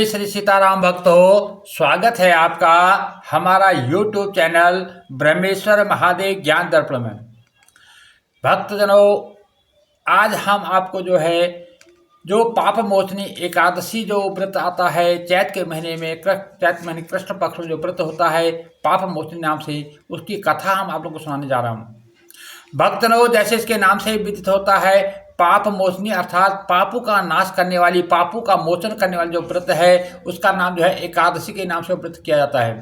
जय श्री सीताराम भक्तों, स्वागत है आपका हमारा YouTube चैनल ब्रह्मेश्वर महादेव ज्ञान दर्पण में। भक्तजनों, आज हम आपको जो पाप मोचनी एकादशी जो व्रत आता है चैत के महीने में, चैत महीने कृष्ण पक्ष में जो व्रत होता है पाप मोचनी नाम से, उसकी कथा हम आप लोगों को सुनाने जा रहा हूँ। भक्तजनों, जैसे इसके नाम से विदित होता है, पाप मोचनी अर्थात पापों का नाश करने वाली, पापों का मोचन करने वाली जो व्रत है उसका नाम एकादशी के नाम से व्रत किया जाता है।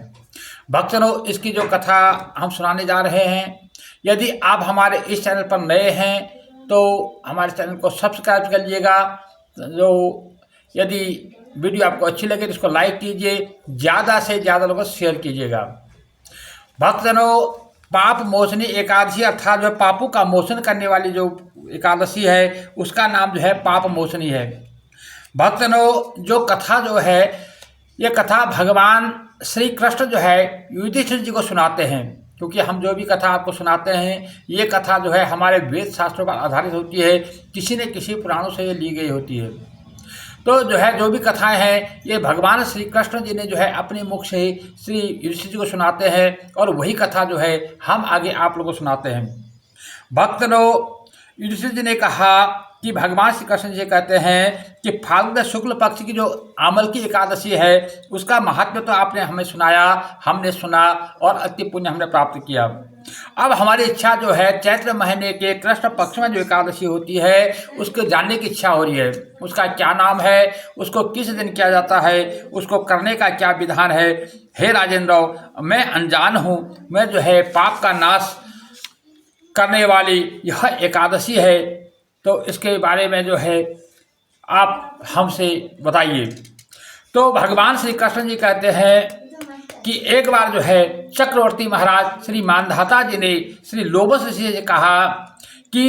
भक्तजनों, इसकी जो कथा हम सुनाने जा रहे हैं, यदि आप हमारे इस चैनल पर नए हैं तो हमारे चैनल को सब्सक्राइब कर लीजिएगा। यदि वीडियो आपको अच्छी लगे तो इसको लाइक कीजिए, ज़्यादा से ज़्यादा लोगों को शेयर कीजिएगा। भक्तजनों, पाप मोचनी एकादशी अर्थात जो पापों का मोचन करने वाली जो एकादशी है उसका नाम पाप मोचनी है। भक्तजनों, जो कथा ये कथा भगवान श्री कृष्ण युधिष्ठिर जी को सुनाते हैं, क्योंकि हम जो भी कथा आपको सुनाते हैं ये कथा हमारे वेद शास्त्रों पर आधारित होती है, किसी न किसी पुराणों से ये ली गई होती है। तो जो भी कथाएं हैं ये भगवान श्री कृष्ण जी ने अपने मुख से श्री युधिष्ठिर जी को सुनाते हैं, और वही कथा हम आगे आप लोगों को सुनाते हैं। भक्तजनों, युधिष्ठिर जी ने कहा कि भगवान श्री कृष्ण जी कहते हैं कि फाल्गुन शुक्ल पक्ष की जो आमल की एकादशी है उसका महात्म्य तो आपने हमें सुनाया, हमने सुना और अति पुण्य हमने प्राप्त किया। अब हमारी इच्छा चैत्र महीने के कृष्ण पक्ष में जो एकादशी होती है उसको जानने की इच्छा हो रही है। उसका क्या नाम है, उसको किस दिन किया जाता है, उसको करने का क्या विधान है। हे राजेंद्र, मैं अनजान हूँ, मैं पाप का नाश करने वाली यह एकादशी है, तो इसके बारे में आप हमसे बताइए। तो भगवान श्री कृष्ण जी कहते हैं कि एक बार चक्रवर्ती महाराज श्री मानधाता जी ने श्री लोमश ऋषि से कहा कि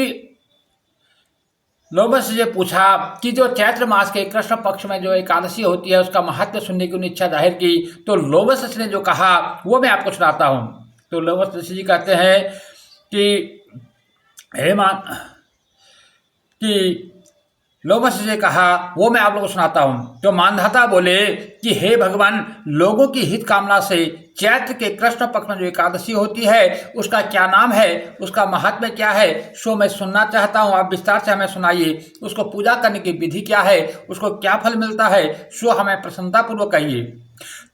लोमश जी पूछा कि जो चैत्र मास के कृष्ण पक्ष में जो एकादशी होती है उसका महत्व सुनने की उन्हें इच्छा जाहिर की। तो लोमश ऋषि ने जो कहा वो मैं आपको सुनाता हूँ। तो लोमश ऋषि जी कहते हैं कि लोमश जी ने कहा वो मैं आप लोगों को सुनाता हूँ। तो मानधाता बोले कि हे भगवान, लोगों की हित कामना से चैत्र के कृष्ण पक्ष में जो एकादशी होती है उसका क्या नाम है, उसका महात्म्य क्या है, सो मैं सुनना चाहता हूँ। आप विस्तार से हमें सुनाइए। उसको पूजा करने की विधि क्या है, उसको क्या फल मिलता है, सो हमें प्रसन्नतापूर्वक कहिए।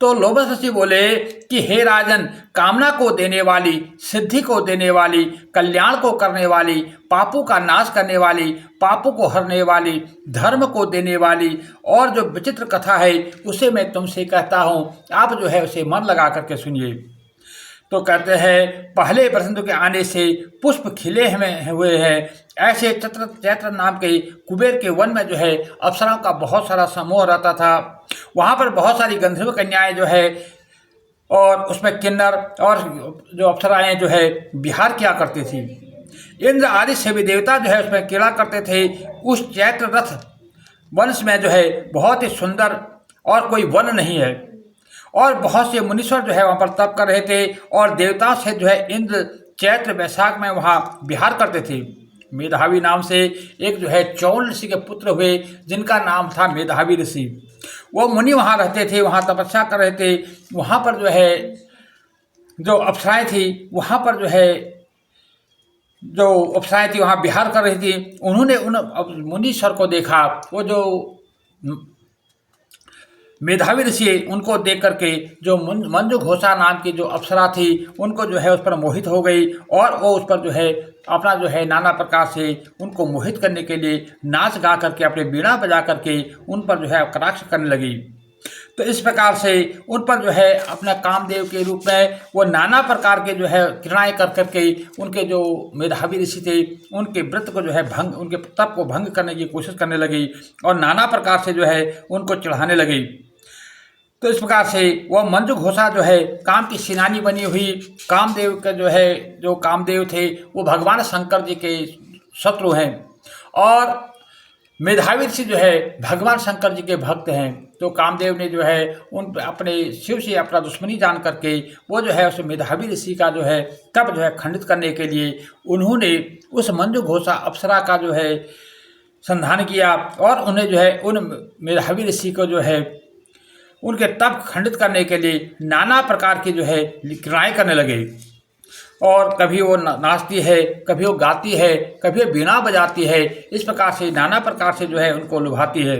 तो लोमश ऋषि बोले कि हे राजन, कामना को देने वाली, सिद्धि को देने वाली, कल्याण को करने वाली, पापों का नाश करने वाली, पापों को हरने वाली, धर्म को देने वाली और जो विचित्र कथा है उसे मैं तुमसे कहता हूँ, आप उसे मन लगा करके सुनिए। तो कहते हैं, पहले बसंत के आने से पुष्प खिले हुए हैं। ऐसे चैत्र नाम के कुबेर के वन में अप्सराओं का बहुत सारा समूह रहता था। वहाँ पर बहुत सारी गंधर्व कन्याएं और उसमें किन्नर और जो अप्सराएं विहार किया करती थी। इंद्र आदि सभी देवता उसमें क्रीड़ा करते थे। उस चैत्र रथ वंश में बहुत ही सुंदर और कोई वन नहीं है, और बहुत से मुनीश्वर वहाँ पर तप कर रहे थे, और देवताओं से इंद्र चैत्र वैशाख में वहाँ विहार करते थे। मेधावी नाम से एक चौल ऋषि के पुत्र हुए जिनका नाम था मेधावी ऋषि। वो मुनि वहाँ रहते थे, वहाँ तपस्या कर रहे थे। वहाँ पर जो अप्सराएं थी वहाँ पर जो अप्सराएं थी वहाँ विहार कर रही थी। उन्होंने उन मुनीश्वर को देखा। वो जो मेधावी ऋषि उनको देख करके जो मंजू घोषा नाम की जो अप्सरा थी उनको उस पर मोहित हो गई, और वो उस पर अपना नाना प्रकार से उनको मोहित करने के लिए नाच गा करके, अपने बीड़ा बजा करके उन पर कटाक्ष करने लगी। तो इस प्रकार से उन पर अपना कामदेव के रूप में वो नाना प्रकार के क्रीड़ाएँ कर करके उनके जो मेधावी ऋषि थे उनके व्रत को भंग, उनके तप को भंग करने की कोशिश करने लगी, और नाना प्रकार से उनको चढ़ाने लगी। तो इस प्रकार से वह मंजू घोषा काम की सेनानी बनी हुई। कामदेव के जो कामदेव थे वो भगवान शंकर जी के शत्रु हैं, और मेधावी ऋषि भगवान शंकर जी के भक्त हैं। तो कामदेव ने उन अपने शिव से अपना दुश्मनी जान करके वो उस मेधावी ऋषि का तप खंडित करने के लिए उन्होंने उस मंजू घोषा अप्सरा का संधान किया, और उन्हें उन मेधावी ऋषि को उनके तप खंडित करने के लिए नाना प्रकार की जो है क्रियाएं करने लगे। और कभी वो नाचती है, कभी वो गाती है, कभी वो बीना बजाती है। इस प्रकार से नाना प्रकार से जो है उनको लुभाती है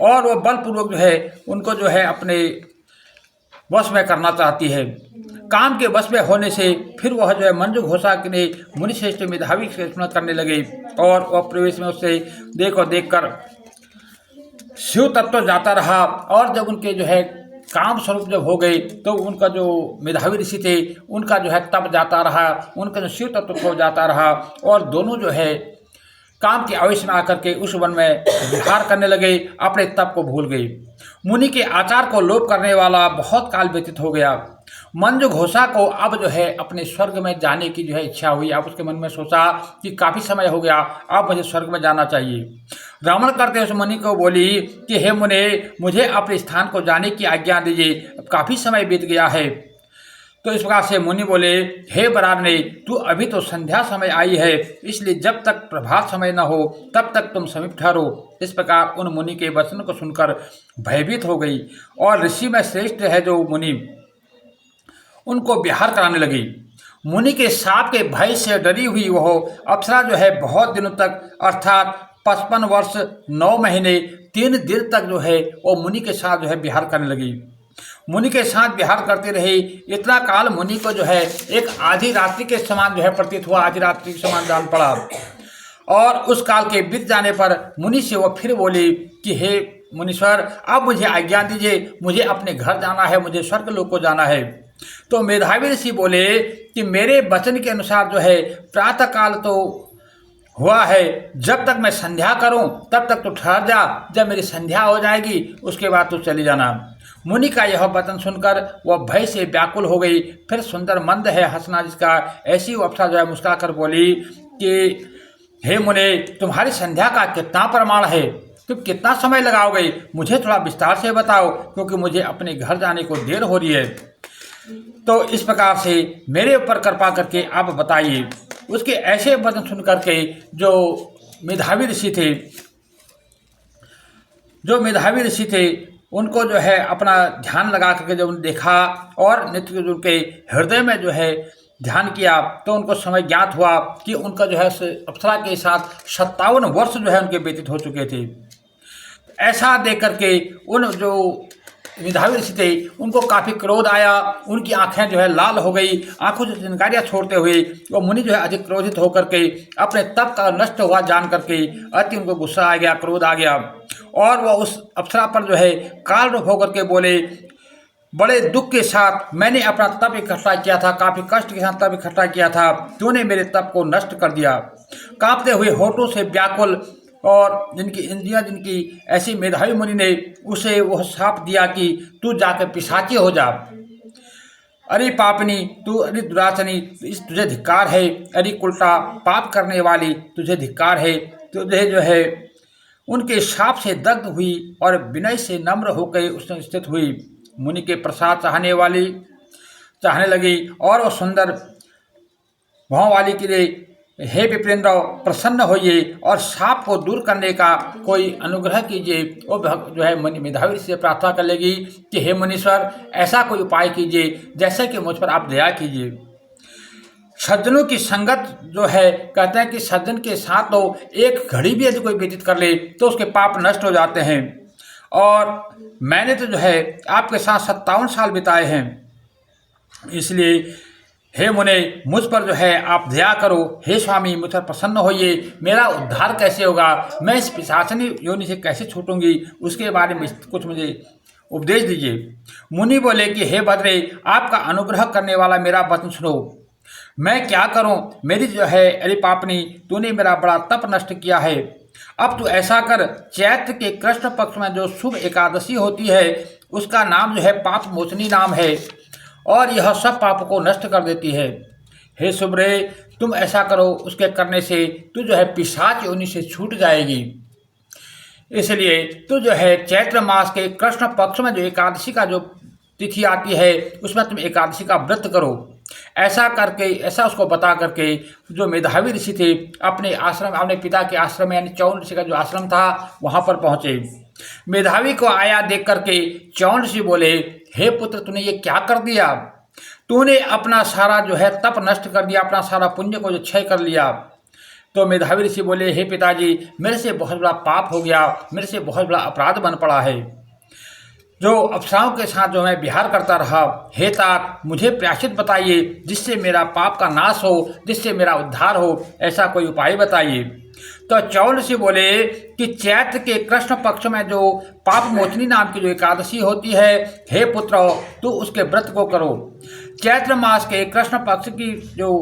और वो बलपूर्वक जो है उनको जो है अपने वश में करना चाहती है। काम के वश में होने से फिर वह जो है मंजू घोषा के लिए मुनिश्रेष्ठ मेधावी स्मरण करने लगे और वह प्रवेश में उससे देख कर शिव तत्व जाता रहा। और जब उनके जो है काम स्वरूप जब हो गए तो उनका जो मेधावी ऋषि थे उनका जो है तप जाता रहा, उनका जो शिव तत्व हो जाता रहा और दोनों जो है काम के आवेश में आकर के उस वन में विहार करने लगे, अपने तप को भूल गए। मुनि के आचार को लोप करने वाला बहुत काल व्यतीत हो गया। मंजू घोषा को अब जो है अपने स्वर्ग में जाने की जो है इच्छा हुई। अब उसके मन में सोचा कि काफ़ी समय हो गया, अब मुझे स्वर्ग में जाना चाहिए। रमण करते उस मुनि को बोली कि हे मुने, मुझे अपने स्थान को जाने की आज्ञा दीजिए, अब काफ़ी समय बीत गया है। तो इस प्रकार से मुनि बोले, हे बरारने, तू अभी तो संध्या समय आई है, इसलिए जब तक प्रभात समय न हो तब तक तुम समीप ठहरो। इस प्रकार उन मुनि के वचन को सुनकर भयभीत हो गई और ऋषि में श्रेष्ठ है जो मुनि, उनको विहार कराने लगी। मुनि के साप के भय से डरी हुई वह अप्सरा जो है बहुत दिनों तक अर्थात 55 वर्ष 9 महीने 3 दिन तक जो है वो मुनि के साथ जो है विहार करने लगी। मुनि के साथ विहार करते रहे। इतना काल मुनि को जो है एक आधी रात्रि के समान जो है प्रतीत हुआ, आधी रात्रि के समान जान पड़ा। और उस काल के बीत जाने पर मुनि से वह फिर बोली कि हे मुनीश्वर, अब मुझे आज्ञा दीजिए, मुझे अपने घर जाना है, मुझे स्वर्ग लोक को जाना है। तो मेधावी ऋषि बोले कि मेरे वचन के अनुसार जो है प्रातः काल तो हुआ है, जब तक मैं संध्या करूं तब तक तो ठहर जा, जब मेरी संध्या हो जाएगी उसके बाद तो चली जाना। मुनि का यह वचन सुनकर वह भय से व्याकुल हो गई। फिर सुंदर मंद है हंसना जिसका, ऐसी वो अप्सरा जो है मुस्कुराकर बोली कि हे मुने, तुम्हारी संध्या का कितना प्रमाण है, तुम कितना समय लगाओगे, मुझे थोड़ा विस्तार से बताओ, क्योंकि मुझे अपने घर जाने को देर हो रही है। तो इस प्रकार से मेरे ऊपर कृपा करके आप बताइए। उसके ऐसे वचन सुन करके जो मेधावी ऋषि थे उनको जो है अपना ध्यान लगा करके जब उन्होंने देखा और नित्य उनके हृदय में जो है ध्यान किया तो उनको समय ज्ञात हुआ कि उनका जो है अप्सरा के साथ 57 वर्ष जो है उनके व्यतीत हो चुके थे। ऐसा देख करके उन जो मेधावी ऋषि थे उनको काफ़ी क्रोध आया, उनकी आंखें जो है लाल हो गई, आंखों से चिंगारियाँ छोड़ते हुए वो मुनि जो है अधिक क्रोधित होकर के अपने तप का नष्ट हुआ जान करके अति उनको गुस्सा आ गया, क्रोध आ गया और वह उस अप्सरा पर जो है काल रूप होकर के बोले, बड़े दुख के साथ मैंने अपना तप इकट्ठा किया था, काफ़ी कष्ट के साथ तप इकट्ठा किया था, तूने मेरे तप को नष्ट कर दिया। कांपते हुए होठों से व्याकुल और जिनकी इंद्रियां जिनकी ऐसी मेधावी मुनि ने उसे वह शाप दिया कि तू जाकर पिशाची हो जा। अरे पापनी तू, अरे दुराचनी, इस तुझे धिक्कार है, अरे उल्टा पाप करने वाली तुझे धिक्कार है। तुझे जो है उनके शाप से दग्ध हुई और विनय से नम्र होकर उसने स्थित हुई। मुनि के प्रसाद चाहने लगी और वह सुंदर भाव वाली के लिए, हे विप्रेंद्र, प्रसन्न होइए और शाप को दूर करने का कोई अनुग्रह कीजिए। वो जो है मेधावी से प्रार्थना कर लेगी कि हे मुनीश्वर, ऐसा कोई उपाय कीजिए जैसे कि मुझ पर आप दया कीजिए। सज्जनों की संगत जो है, कहते हैं कि सज्जन के साथ तो एक घड़ी भी यदि कोई व्यतीत कर ले तो उसके पाप नष्ट हो जाते हैं। और मैंने तो जो है आपके साथ 57 साल बिताए हैं, इसलिए हे मुने, मुझ पर जो है आप दया करो। हे स्वामी, मुझ पर प्रसन्न होइए। मेरा उद्धार कैसे होगा, मैं इस पिशाचिनी योनि से कैसे छूटूंगी, उसके बारे में कुछ मुझे उपदेश दीजिए। मुनि बोले कि हे भद्रे, आपका अनुग्रह करने वाला मेरा वचन सुनो। मैं क्या करूं, मेरी जो है अरे पापनी, तूने मेरा बड़ा तप नष्ट किया है। अब तू ऐसा कर, चैत्र के कृष्ण पक्ष में जो शुभ एकादशी होती है उसका नाम जो है पाप मोचनी नाम है और यह सब पाप को नष्ट कर देती है। हे सुब्रे, तुम ऐसा करो, उसके करने से तू जो है पिशाच योनि से छूट जाएगी। इसलिए तू जो है चैत्र मास के कृष्ण पक्ष में जो एकादशी का जो तिथि आती है उसमें तुम एकादशी का व्रत करो। ऐसा करके, ऐसा उसको बता करके जो मेधावी ऋषि थे अपने आश्रम, अपने पिता के आश्रम यानी चौन ऋषि का जो आश्रम था वहाँ पर पहुँचे। मेधावी को आया देख करके च्यवन ऋषि बोले, हे पुत्र, तूने ये क्या कर दिया? तूने अपना सारा जो है तप नष्ट कर दिया, अपना सारा पुण्य को जो क्षय कर लिया। तो मेधावी ऋषि बोले, हे पिताजी, मेरे से बहुत बड़ा पाप हो गया, मेरे से बहुत बड़ा अपराध बन पड़ा है। जो अप्सराओं के साथ जो मैं विहार करता रहा, हे तात, मुझे प्रायश्चित बताइए जिससे मेरा पाप का नाश हो, जिससे मेरा उद्धार हो, ऐसा कोई उपाय बताइए। तो च्यवन ऋषि बोले कि चैत्र के कृष्ण पक्ष में जो पाप मोचनी नाम की जो एकादशी होती है, हे पुत्र, तो उसके व्रत को करो। चैत्र मास के कृष्ण पक्ष की जो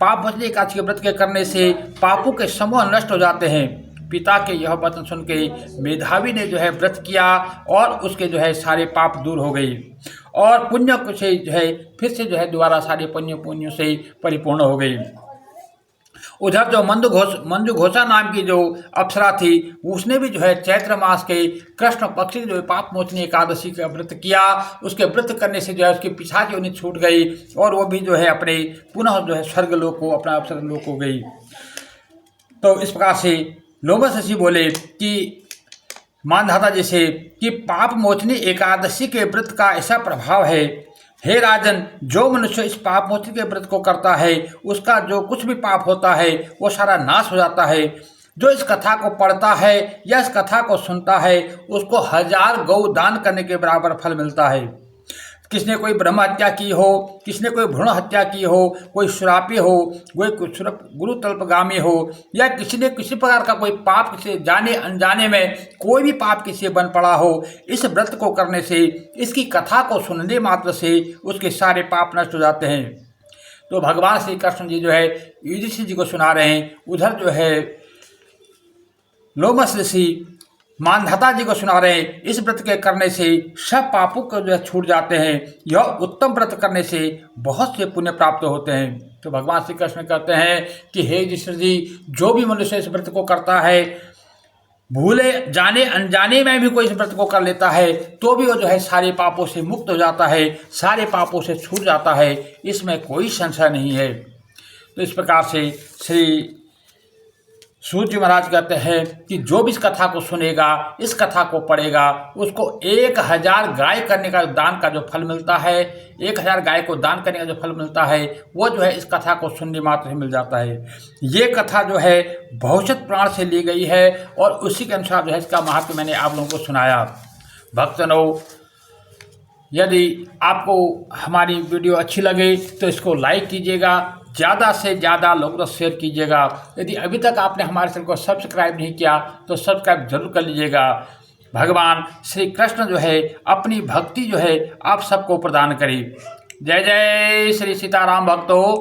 पाप मोचनी एकादशी के व्रत के करने से पापों के समूह नष्ट हो जाते हैं। पिता के यह वचन सुन के मेधावी ने जो है व्रत किया और उसके जो है सारे पाप दूर हो गई और पुण्य से जो है फिर से जो है दोबारा सारे पुण्यों से परिपूर्ण हो गई। उधर जो मंजू घोषा नाम की जो अप्सरा थी, उसने भी जो है चैत्र मास के कृष्ण पक्ष की जो पाप मोचनी एकादशी का व्रत किया। उसके व्रत करने से जो है उसकी पिशाच योनि छूट गई और वो भी जो है अपने पुनः जो है स्वर्ग लोक को, अपना अप्सरा लोक को गई। तो इस प्रकार से लोमस ऋषि बोले कि मानधाता जी से कि पाप मोचनी एकादशी के व्रत का ऐसा प्रभाव है, हे राजन, जो मनुष्य इस पाप मोचनी के व्रत को करता है उसका जो कुछ भी पाप होता है वो सारा नाश हो जाता है। जो इस कथा को पढ़ता है या इस कथा को सुनता है उसको 1000 गौ दान करने के बराबर फल मिलता है। किसने कोई ब्रह्म हत्या की हो, किसने कोई भ्रूण हत्या की हो, कोई श्रापी हो, कोई गुरु तल्पगामी हो, या किसी ने किसी प्रकार का कोई पाप किसी जाने अनजाने में कोई भी पाप किसी बन पड़ा हो, इस व्रत को करने से, इसकी कथा को सुनने मात्र से उसके सारे पाप नष्ट हो जाते हैं। तो भगवान श्री कृष्ण जी जो है युधिष्ठिर जी को सुना रहे हैं, उधर जो है लोमस ऋषि मानधाता जी को सुना रहे हैं, इस व्रत के करने से सब पापों को जो है छूट जाते हैं। यह उत्तम व्रत करने से बहुत से पुण्य प्राप्त होते हैं। तो भगवान श्री कृष्ण कहते हैं कि हे युधिष्ठिर जी, जो भी मनुष्य इस व्रत को करता है, भूले जाने अनजाने में भी कोई इस व्रत को कर लेता है, तो भी वो जो है सारे पापों से मुक्त हो जाता है, सारे पापों से छूट जाता है, इसमें कोई संशय नहीं है। तो इस प्रकार से श्री सूत जी महाराज कहते हैं कि जो भी इस कथा को सुनेगा, इस कथा को पढ़ेगा, उसको 1000 गाय करने का दान का जो फल मिलता है, 1000 गाय को दान करने का जो फल मिलता है, वो जो है इस कथा को सुनने मात्र से मिल जाता है। ये कथा जो है बहुशत पुराण से ली गई है और उसी के अनुसार जो है इसका महत्व मैंने आप लोगों को सुनाया। भक्तजनों, यदि आपको हमारी वीडियो अच्छी लगे तो इसको लाइक कीजिएगा, ज़्यादा से ज़्यादा लोगों तक शेयर कीजिएगा। यदि अभी तक आपने हमारे चैनल को सब्सक्राइब नहीं किया तो सब्सक्राइब जरूर कर लीजिएगा। भगवान श्री कृष्ण जो है अपनी भक्ति जो है आप सबको प्रदान करें। जय जय श्री सीताराम भक्तों।